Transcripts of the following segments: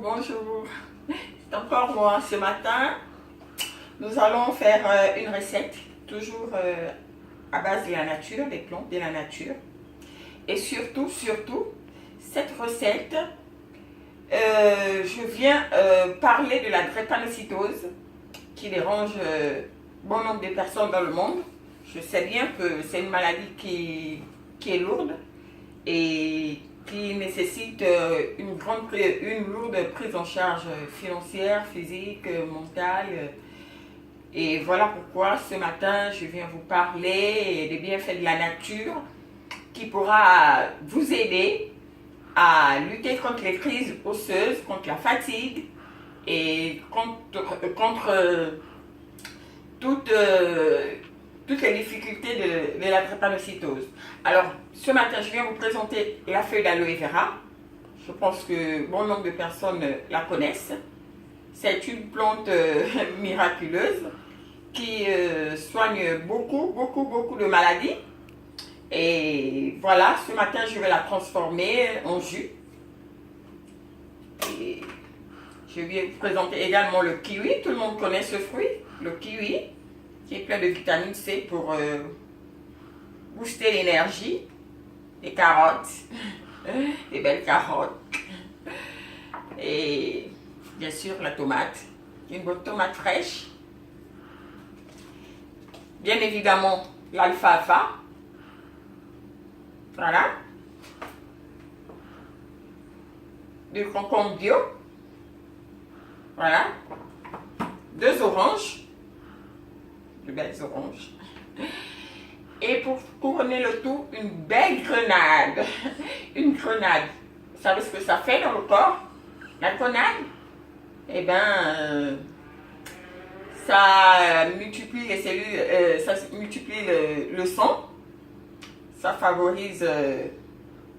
bonjour. C'est encore moi ce matin. Nous allons faire une recette, toujours à base de la nature, des plantes de la nature. Et surtout, cette recette, je viens parler de la drépanocytose qui dérange bon nombre de personnes dans le monde. Je sais bien que c'est une maladie qui est lourde et qui nécessite une lourde prise en charge financière, physique, mentale. Et voilà pourquoi ce matin, je viens vous parler des bienfaits de la nature qui pourra vous aider à lutter contre les crises osseuses, contre la fatigue et contre toutes les difficultés de la drépanocytose. Alors, ce matin, je viens vous présenter la feuille d'aloe vera. Je pense que bon nombre de personnes la connaissent. C'est une plante miraculeuse qui soigne beaucoup de maladies. Et voilà, ce matin, je vais la transformer en jus. Et je vais vous présenter également le kiwi. Tout le monde connaît ce fruit, le kiwi, qui est plein de vitamine C pour booster l'énergie. Des carottes, des belles carottes. Et bien sûr, la tomate, une bonne tomate fraîche. Bien évidemment, l'alfalfa. Voilà. Du concombre bio. Voilà. 2 oranges. De belles oranges. Et pour couronner le tout, une belle grenade. Une grenade. Vous savez ce que ça fait dans le corps? La grenade? Eh bien, ça multiplie les cellules, ça multiplie le sang. Ça favorise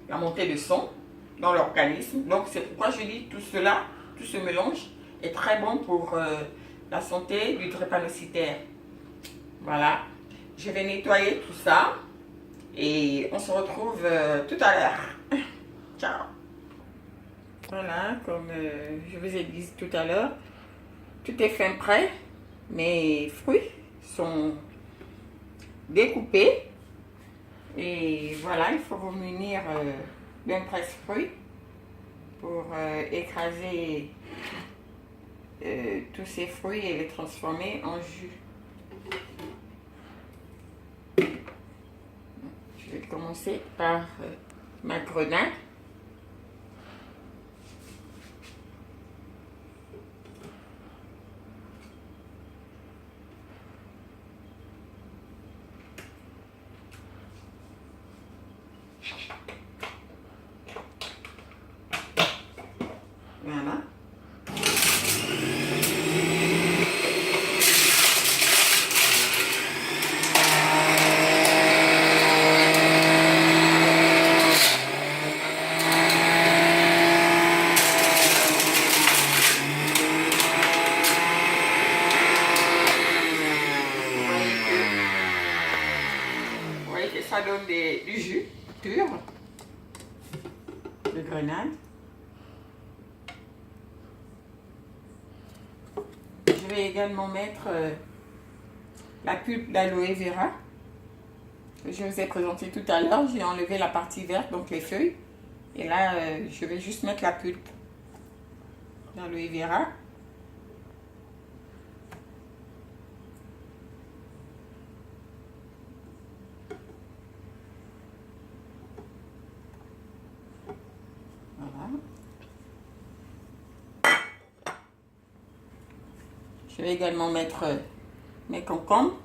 la montée de sang dans l'organisme. Donc c'est pourquoi je dis tout cela, tout ce mélange est très bon pour la santé du drépanocytaire. Voilà. Je vais nettoyer tout ça et on se retrouve tout à l'heure. Ciao. Voilà, comme je vous ai dit tout à l'heure, tout est fin prêt. Mes fruits sont découpés. Et voilà, il faut vous munir d'un presse-fruits pour écraser tous ces fruits et les transformer en jus. Je vais commencer par ma grenade. Voilà. Vous voyez que ça donne du jus pur de grenade. Je vais également mettre la pulpe d'aloe vera que je vous ai présenté tout à l'heure. J'ai enlevé la partie verte, donc les feuilles. Et là, je vais juste mettre la pulpe d'aloe vera. Voilà. Je vais également mettre mes concombres.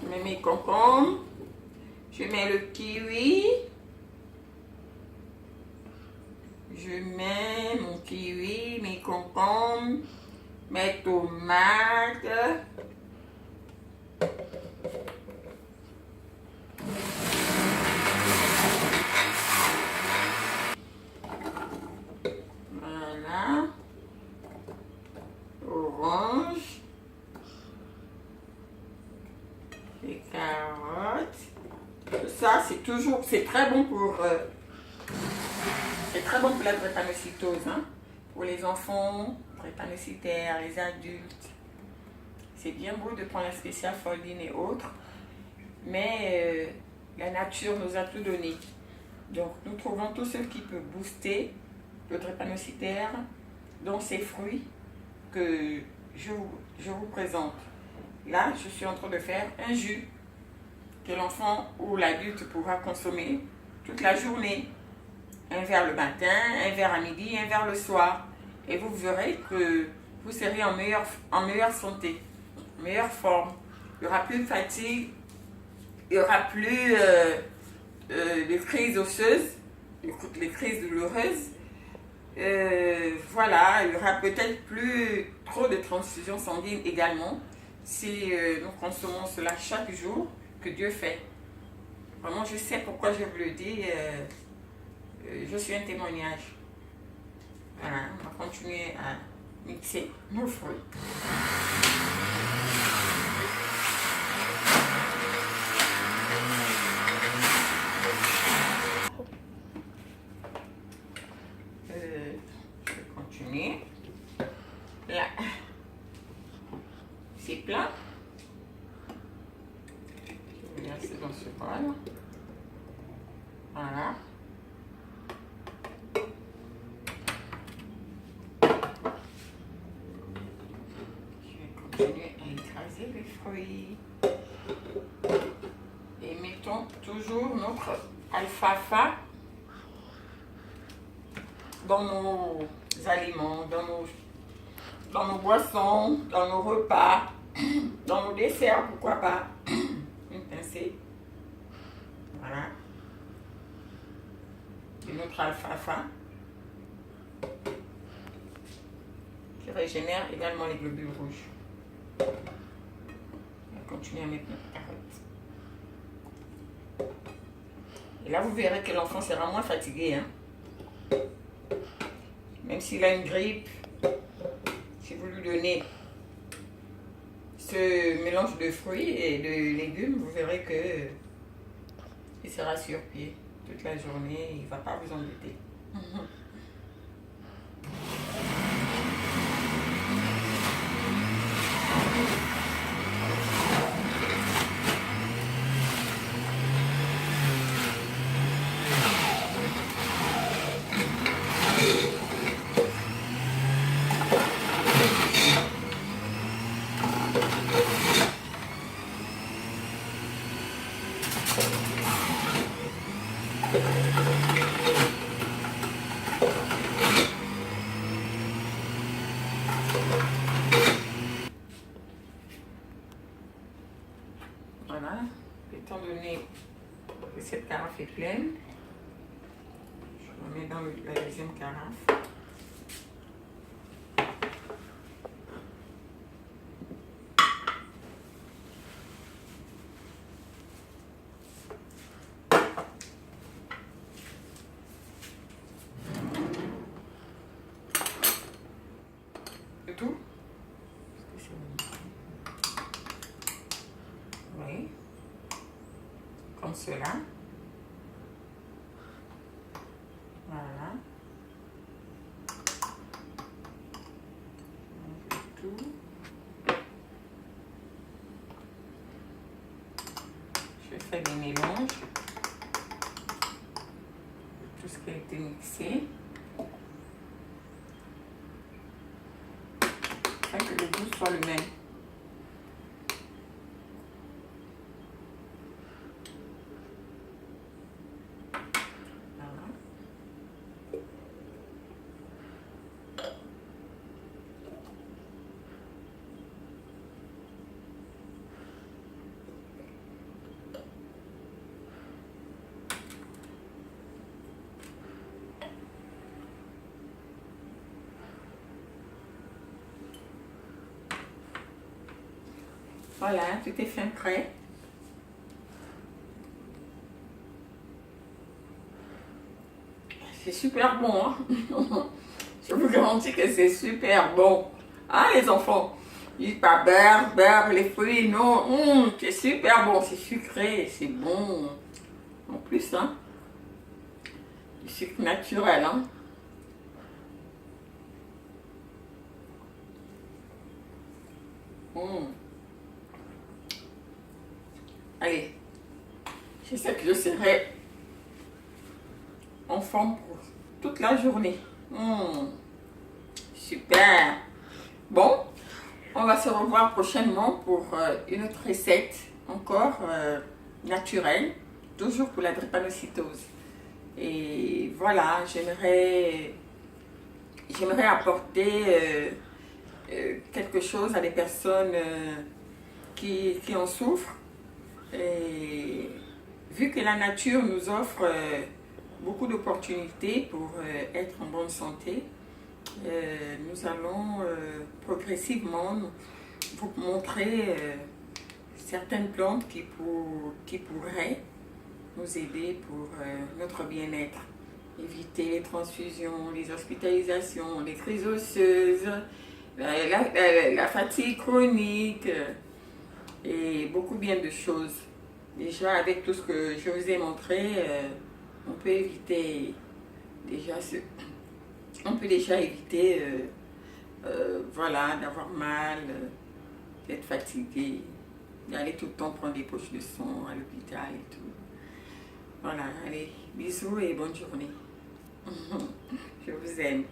Je mets mes concombres, je mets le kiwi, Je mets mon kiwi, mes concombres, mes tomates. Voilà. Orange. Les carottes. Tout ça, c'est très bon pour... c'est très bon pour la drépanocytose, hein? Pour les enfants, drépanocytaires, les adultes. C'est bien beau de prendre la spéciale Folding et autres, mais la nature nous a tout donné. Donc nous trouvons tout ce qui peut booster le drépanocytaire dans ces fruits que je vous présente. Là, je suis en train de faire un jus que l'enfant ou l'adulte pourra consommer toute la journée. Un verre le matin, un verre à midi, un verre le soir. Et vous verrez que vous serez en meilleure santé, en meilleure forme. Il n'y aura plus de fatigue, il n'y aura plus de crises osseuses, les crises douloureuses. Voilà, il n'y aura peut-être plus trop de transfusion sanguine également si nous consommons cela chaque jour que Dieu fait. Vraiment, je sais pourquoi je vous le dis. Je suis un témoignage. Voilà, on va continuer à mixer nos fruits. Je vais continuer. Là, c'est plein. Je vais verser dans ce bol. Voilà. Continuer à écraser les fruits et mettons toujours notre alfalfa dans nos aliments, dans nos boissons, dans nos repas, dans nos desserts, pourquoi pas. Une pincée, voilà, et notre alfalfa qui régénère également les globules rouges. On va continuer à mettre notre carotte. Et là, vous verrez que l'enfant sera moins fatigué. Hein? Même s'il a une grippe, si vous lui donnez ce mélange de fruits et de légumes, vous verrez que il sera sur pied toute la journée. Il ne va pas vous embêter. Voilà, étant donné que cette carafe est pleine, je la mets dans la deuxième carafe. C'est tout. Oui, comme cela. Voilà. Tout. Je fais des mélanges de tout ce qui a été mixé. Afin que le goût soit le même. Voilà, tout est fin prêt. C'est super bon, hein. Je vous garantis que c'est super bon. Hein, les enfants? Dites pas beurre, les fruits, non. C'est super bon, c'est sucré, c'est bon. En plus, hein, du sucre naturel, hein. Allez, je sais que je serai en forme pour toute la journée. Super. Bon, on va se revoir prochainement pour une autre recette encore naturelle, toujours pour la drépanocytose. Et voilà, j'aimerais apporter quelque chose à des personnes qui en souffrent. Et vu que la nature nous offre beaucoup d'opportunités pour être en bonne santé, nous allons progressivement vous montrer certaines plantes qui pourraient nous aider pour notre bien-être. Éviter les transfusions, les hospitalisations, les crises osseuses, la fatigue chronique et beaucoup bien de choses. Déjà avec tout ce que je vous ai montré, on peut éviter déjà voilà, d'avoir mal, d'être fatigué, d'aller tout le temps prendre des poches de sang à l'hôpital et tout. Voilà, allez, bisous et bonne journée. Je vous aime.